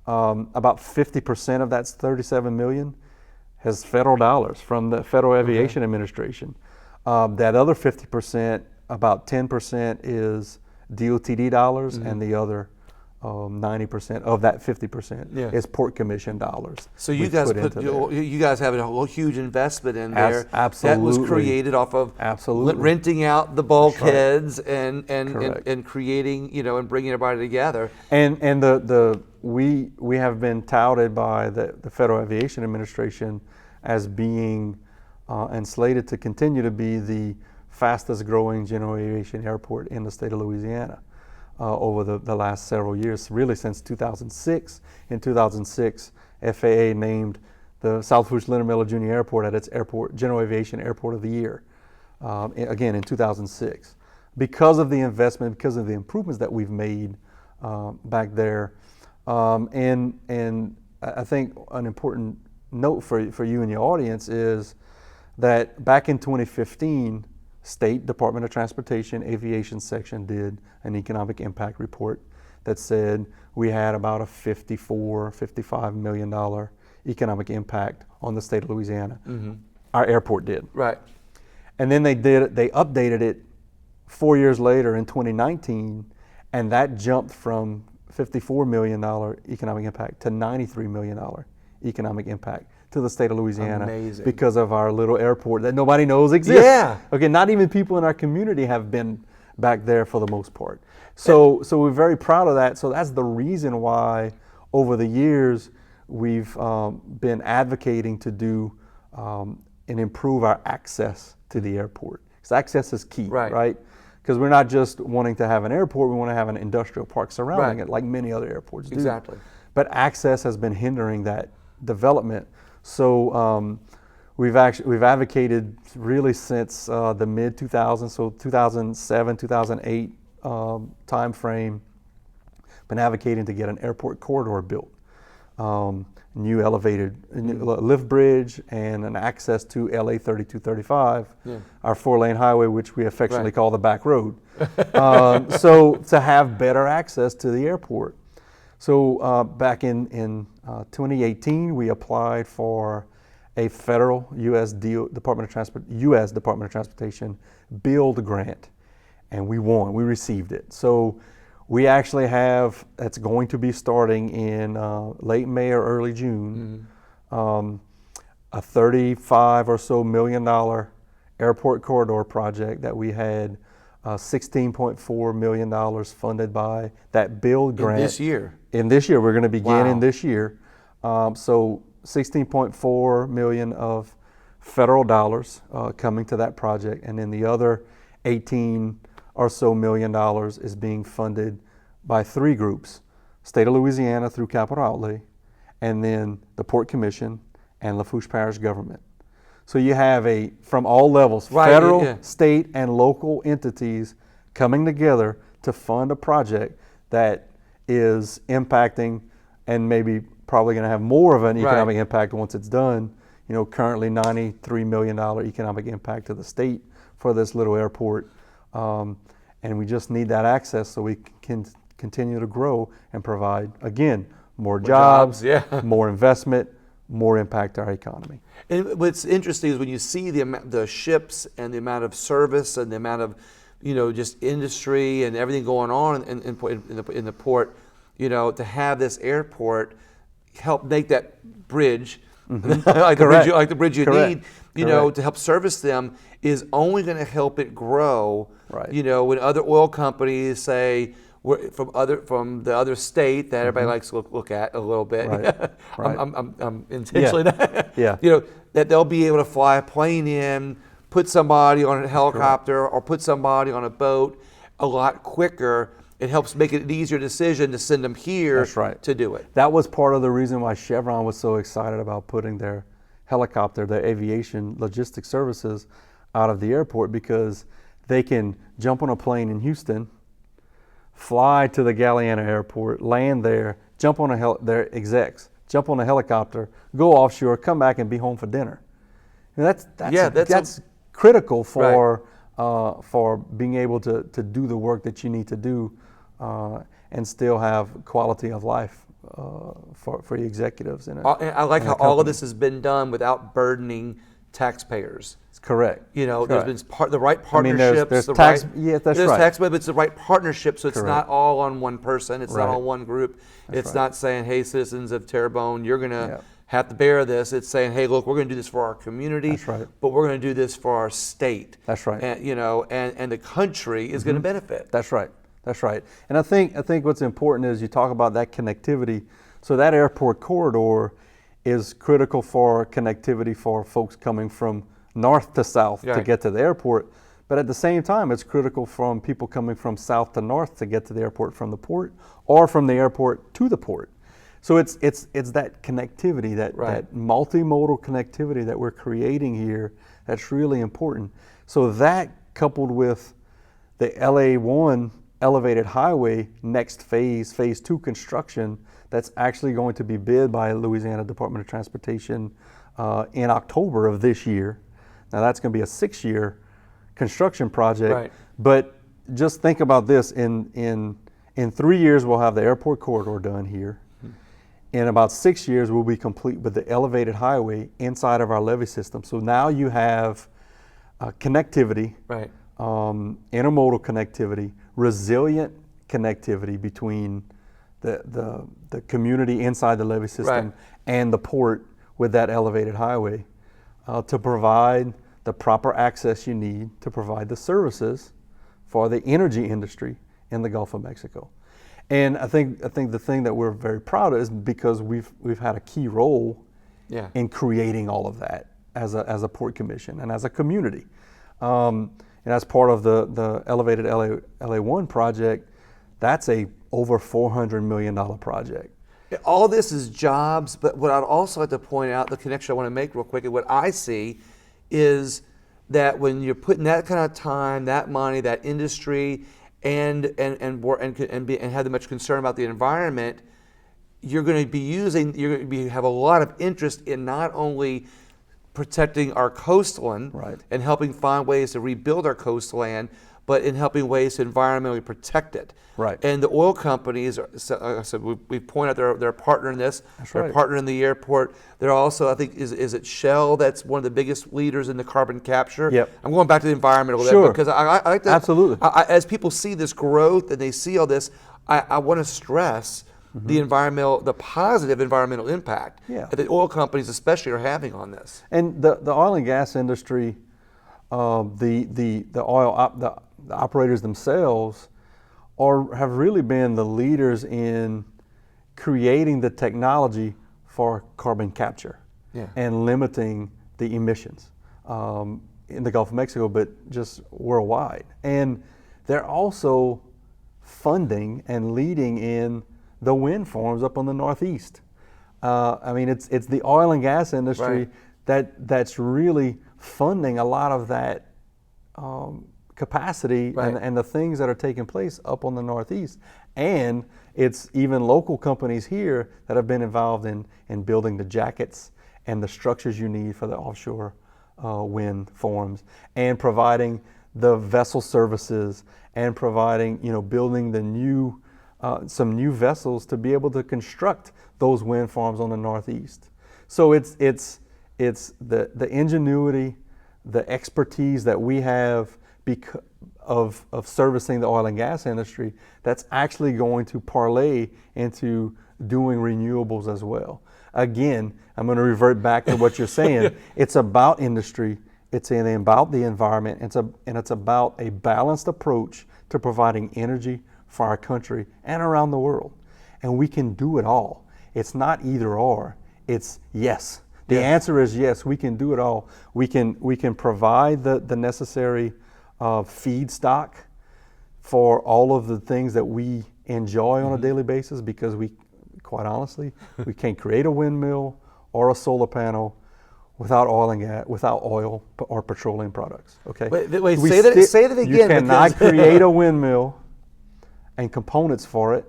About 50% of that $37 million has federal dollars from the Federal Aviation Administration. That other 50%, about 10% is DOTD dollars, and the other 90% of that 50% is Port Commission dollars. So you guys have a whole huge investment in there. Absolutely. That was created off of renting out the bulkheads and creating, and bringing everybody together. And we have been touted by the Federal Aviation Administration as being and slated to continue to be the fastest growing general aviation airport in the state of Louisiana over the last several years, really since 2006. In 2006, FAA named the South Lafourche Leonard Miller Jr. Airport at its General Aviation Airport of the Year, again in 2006. Because of the investment, because of the improvements that we've made back there. And I think an important note for you and your audience is that back in 2015, State Department of Transportation Aviation Section did an economic impact report that said we had about a $55 million economic impact on the state of Louisiana. Our airport did. Right. And then they updated it 4 years later in 2019, and that jumped from $54 million economic impact to $93 million economic impact to the state of Louisiana. Amazing. Because of our little airport that nobody knows exists. Yeah. Okay, not even people in our community have been back there for the most part. So we're very proud of that. So that's the reason why over the years we've been advocating to do and improve our access to the airport. Because access is key, Right. right? Because we're not just wanting to have an airport, we want to have an industrial park surrounding Right. it, like many other airports do. Exactly. But access has been hindering that development. So we've advocated really since the mid 2000s, so 2007, 2008 time frame, been advocating to get an airport corridor built. New elevated lift bridge and an access to LA 3235, our 4-lane highway, which we affectionately call the back road. So to have better access to the airport. So back in 2018, we applied for a federal U.S. Department of Transportation build grant, and we won. We received it. So we actually have, that's going to be starting in late May or early June, a $35 or so million airport corridor project that we had $16.4 million funded by that build grant. This year. In this year, we're going to begin in Wow. this year. So $16.4 million of federal dollars coming to that project, and then the other 18 or so million dollars is being funded by three groups: State of Louisiana through Capital Outlay, and then the Port Commission and Lafourche Parish government. So you have from all levels, Right, federal, yeah. state, and local entities coming together to fund a project that is impacting and maybe probably going to have more of an economic impact once it's done. You know, currently $93 million economic impact to the state for this little airport. And we just need that access so we can continue to grow and provide, again, more jobs, more investment, more impact to our economy. And what's interesting is when you see the ships and the amount of service and the amount of, just industry and everything going on in the port, to have this airport help make that bridge, like the bridge you need, to help service them, is only going to help it grow. Right. When other oil companies say from the other state that everybody likes to look at a little bit. Right. Right. I'm intentionally Yeah. that they'll be able to fly a plane in, put somebody on a helicopter or put somebody on a boat a lot quicker. It helps make it an easier decision to send them here to do it. That was part of the reason why Chevron was so excited about putting their helicopter, their aviation logistics services out of the airport, because they can jump on a plane in Houston, fly to the Galliana airport, land there, jump on their execs, jump on a helicopter, go offshore, come back and be home for dinner. And that's critical for being able to do the work that you need to do and still have quality of life for the executives. I like how all of this has been done without burdening taxpayers. It's correct. There's been the right partnerships. There's tax, there's tax, but it's the right partnership, so it's not all on one person. It's not on one group. It's not saying, hey, citizens of Terrebonne, you're going to have to bear this. It's saying, hey, look, we're going to do this for our community, but we're going to do this for our state. That's right. And, and the country is going to benefit. That's right. That's right. And I think what's important is you talk about that connectivity. So that airport corridor is critical for connectivity for folks coming from north to south to get to the airport. But at the same time, it's critical from people coming from south to north to get to the airport from the port, or from the airport to the port. So it's that connectivity, that multimodal connectivity that we're creating here, that's really important. So that, coupled with the LA1 elevated highway next phase 2 construction, that's actually going to be bid by Louisiana Department of Transportation in October of this year. Now that's going to be a 6-year construction project, but just think about this: in 3 years we'll have the airport corridor done here. In about 6 years we'll be complete with the elevated highway inside of our levee system. So now you have connectivity, intermodal connectivity, resilient connectivity between the community inside the levee system and the port with that elevated highway to provide the proper access you need to provide the services for the energy industry in the Gulf of Mexico. And I think the thing that we're very proud of is because we've had a key role in creating all of that as a port commission and as a community. And as part of the elevated LA1 project, that's a over $400 million project. All this is jobs, but what I'd also like to point out, the connection I want to make real quick, and what I see is that when you're putting that kind of time, that money, that industry, and have much concern about the environment, you're going to have a lot of interest in not only protecting our coastline and helping find ways to rebuild our coastline, but in helping ways to environmentally protect it. Right. And the oil companies, like I said, we point out they're a partner in this. They're a partner in the airport. They're also, I think, is it Shell that's one of the biggest leaders in the carbon capture? Yep. I'm going back to the environment a little bit because I like to, absolutely. As people see this growth and they see all this, I want to stress the positive environmental impact that the oil companies especially are having on this. And the oil and gas industry, the operators themselves have really been the leaders in creating the technology for carbon capture and limiting the emissions in the Gulf of Mexico, but just worldwide. And they're also funding and leading in the wind farms up on the Northeast. I mean, it's the oil and gas industry that's really funding a lot of that capacity and the things that are taking place up on the Northeast. And it's even local companies here that have been involved in building the jackets and the structures you need for the offshore wind farms, and providing the vessel services, and providing, building the new some new vessels to be able to construct those wind farms on the Northeast. So it's the ingenuity, the expertise that we have of servicing the oil and gas industry that's actually going to parlay into doing renewables as well. Again, I'm going to revert back to what you're saying. It's about industry, it's about the environment, and it's about a balanced approach to providing energy for our country and around the world. And we can do it all. It's not either or, it's yes. The answer is yes, we can do it all. We can provide the necessary feedstock for all of the things that we enjoy on a daily basis, because quite honestly, we can't create a windmill or a solar panel without oil and gas, without oil or petroleum products. Okay. Wait, say that again. You cannot create a windmill and components for it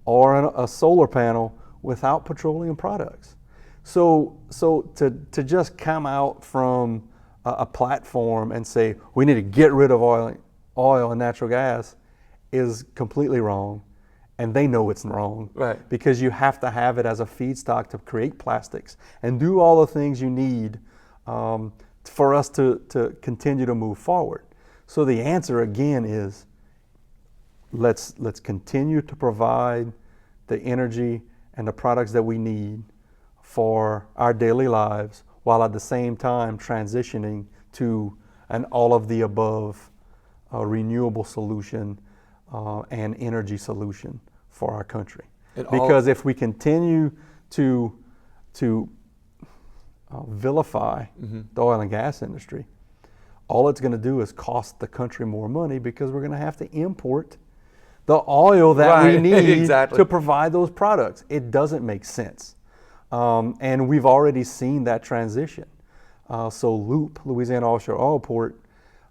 or a solar panel without petroleum products. So to just come out from a platform and say we need to get rid of oil and natural gas is completely wrong, and they know it's wrong. Right. Because you have to have it as a feedstock to create plastics and do all the things you need for us to continue to move forward. So the answer again is let's continue to provide the energy and the products that we need for our daily lives, while at the same time transitioning to an all of the above renewable solution and energy solution for our country. Because if we continue to vilify the oil and gas industry, all it's going to do is cost the country more money, because we're going to have to import the oil that we need to provide those products. It doesn't make sense. And we've already seen that transition. So Loop, Louisiana Offshore Oil Port,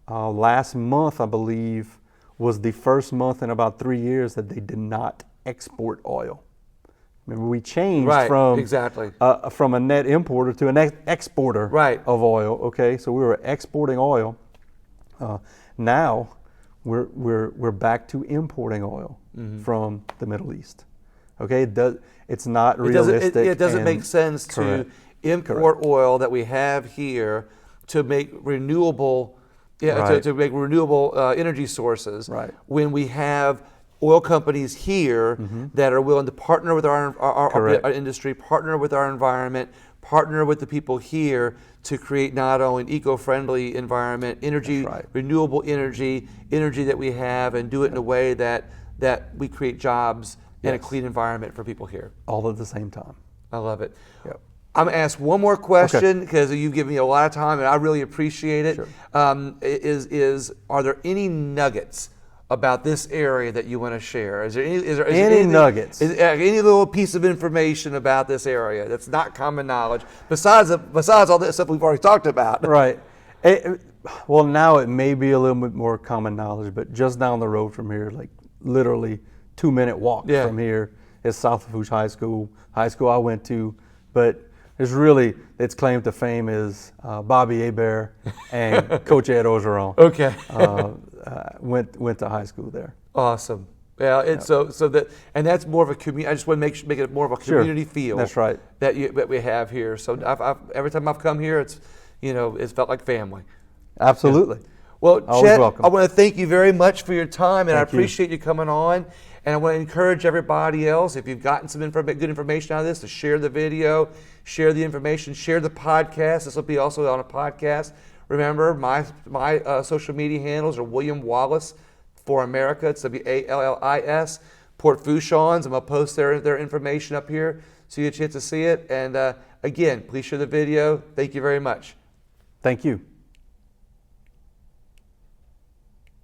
last month, I believe, was the first month in about 3 years that they did not export oil. Remember, we changed from a net importer to an exporter of oil. Okay, so we were exporting oil. Now we're back to importing oil from the Middle East. Okay, it's not realistic. It doesn't make sense to import oil that we have here to make renewable, energy sources. Right. When we have oil companies here that are willing to partner with our industry, partner with our environment, partner with the people here to create not only an eco-friendly environment, renewable energy that we have, and do it in a way that we create jobs and a clean environment for people here. All at the same time. I love it. Yep. I'm going to ask one more question because you've given me a lot of time and I really appreciate it. Sure. Are there any nuggets about this area that you want to share? Is there Any nuggets? Any little piece of information about this area that's not common knowledge besides all that stuff we've already talked about? Right. Well, now it may be a little bit more common knowledge, but just down the road from here, like literally 2-minute walk from here, is South Lafourche High School I went to, but its claim to fame is Bobby Hebert and Coach Ed Orgeron. Okay. Went to high school there. Awesome. Yeah, it's so that, and that's more of a community. I just want to make it more of a community feel. That's right. That we have here. So every time I've come here, it's felt like family. Absolutely. Yeah. Well, Always Chet, welcome. I want to thank you very much for your time, and I Thank you. appreciate you coming on. And I want to encourage everybody else, if you've gotten some good information out of this, to share the video, share the information, share the podcast. This will be also on a podcast. Remember, my social media handles are William Wallace for America. It's WALLIS. Port Fouchons. I'm going to post their information up here so you get a chance to see it. And again, please share the video. Thank you very much. Thank you.